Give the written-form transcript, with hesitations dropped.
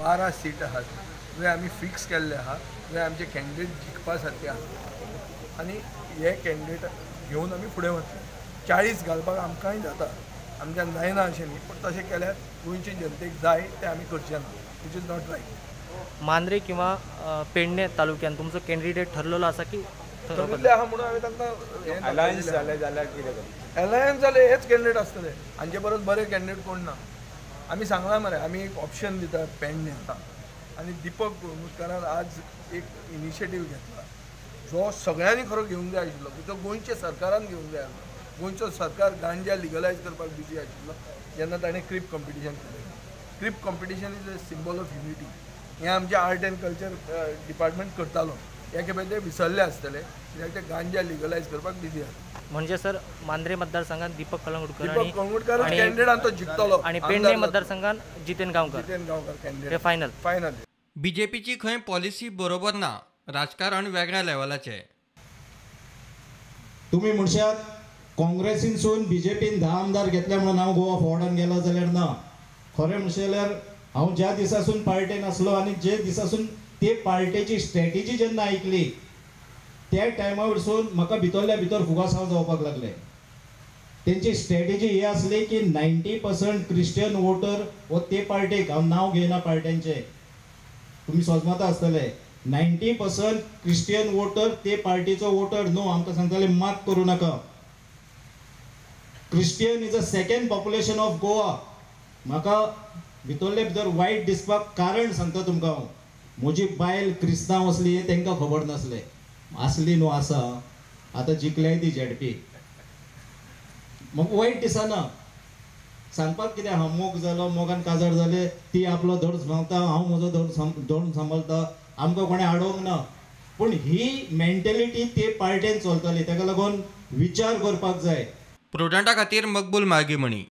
12 seat आहात जे आमी फिक्स केल्ले आहा जे आमचे कॅन्डिडेट जिखपा सारके आहा आनी हे कॅन्डिडेट घेवन आमी फुडें वतले 40 घालपाक आमकांय जाता आमच्यान जायना अशें न्ही पूण तशें केल्यार गोंयचे जनतेक जाय तें आमी करचें ना which is not right. Mandrem किंवा पेडणे तालुक्यात तुमचो कॅन्डिडेट ठरलेलो आसा की ठरविल्ले आहा म्हणून हांवें तांकां अलायन्स जालें जाल्यार कितें करता? अलायन्स जाले हेच कॅन्डिडेट आसतले हांचे परस बरे कॅन्डिडेट कोण ना. आमी सांगला मरे आमी एक ऑप्शन दितात पेडणे आनी दीपक कोळंबुटकारान आज एक इनिशिएटीव घेतला जो सगळ्यांनी खरो घेवंक जाय आशिल्लो तो गोंयच्या सरकारान घेवंक जाय आसलो. गोंयचो सरकार गांजा लिगलायज करपाक बिजी आशिल्लो जेन्ना ताणें क्रीप कॉम्पिटिशन केलें. Creep competition is a symbol of unity. हें आमचें आर्ट एंड कल्चर डिपार्टमेंट करतालो हे खेपे ते विसरले आसतले कित्याक ते गांजा लिगलायज करपाक बिजी आसले. म्हणजे सर मांद्रे मतदारसंघात दीपक कळंगुटकर दीपक कोळंबुटकार कॅन्डिडेट तो जिखतलो आणि पेडणे मतदारसंघात जितेन गांवकर जितेन गांवकर हे कॅन्डिडेट फायनल. फायनल. बीजेपीची खंय पॉलिसी बरोबर ना, राजकारण वेगळ्या लेवलाचें. तुम्ही म्हणशात काँग्रेसीनसून बीजेपीन 10 आमदार घेतले म्हणून हांव गोवा फॉर्डान गेलो जाल्यार ना. खरें म्हणशें जाल्यार हांव ज्या दिसासून पार्टेन आसलो आनी जे दिसासून ते पार्टेची स्ट्रॅटेजी जेन्ना आयकली त्या टायमा वयरसून म्हाका भितरल्या भितर फुगासांव जावपाक लागले. तेंची स्ट्रॅटेजी ही आसली की 90% क्रिश्चियन वोटर वो ते पार्टेक, हांव नांव घेयना पार्ट्यांचे, तुमी सोजमता आसतले, 90% क्रिश्चियन वोटर ते पार्टीचो वोटर नो आमकां सांगताले मात करूं नाका. Christian is a second population of Goa. म्हाका भितरले भितर वायट दिसपाक कारण सांगता तुमकां हांव. म्हजी बायल क्रिस्तांव असली हें तांकां खबर नासलें. आसली न्हू आसा आतां जिखल्याय ती झेडपी. म्हाका वायट दिसना सांगपाक कितें हांव मोग जालो मोगान काजार जाले ती आपलो धड सांगता हांव म्हजो धड सांबाळटा आमकां कोणें आडोवंक ना. पूण ही मेंटेलिटी ते पार्टेन चलताली ताका लागून विचार करपाक जाय. प्रुडंटा खातीर मकबूल मार्गी म्हणी.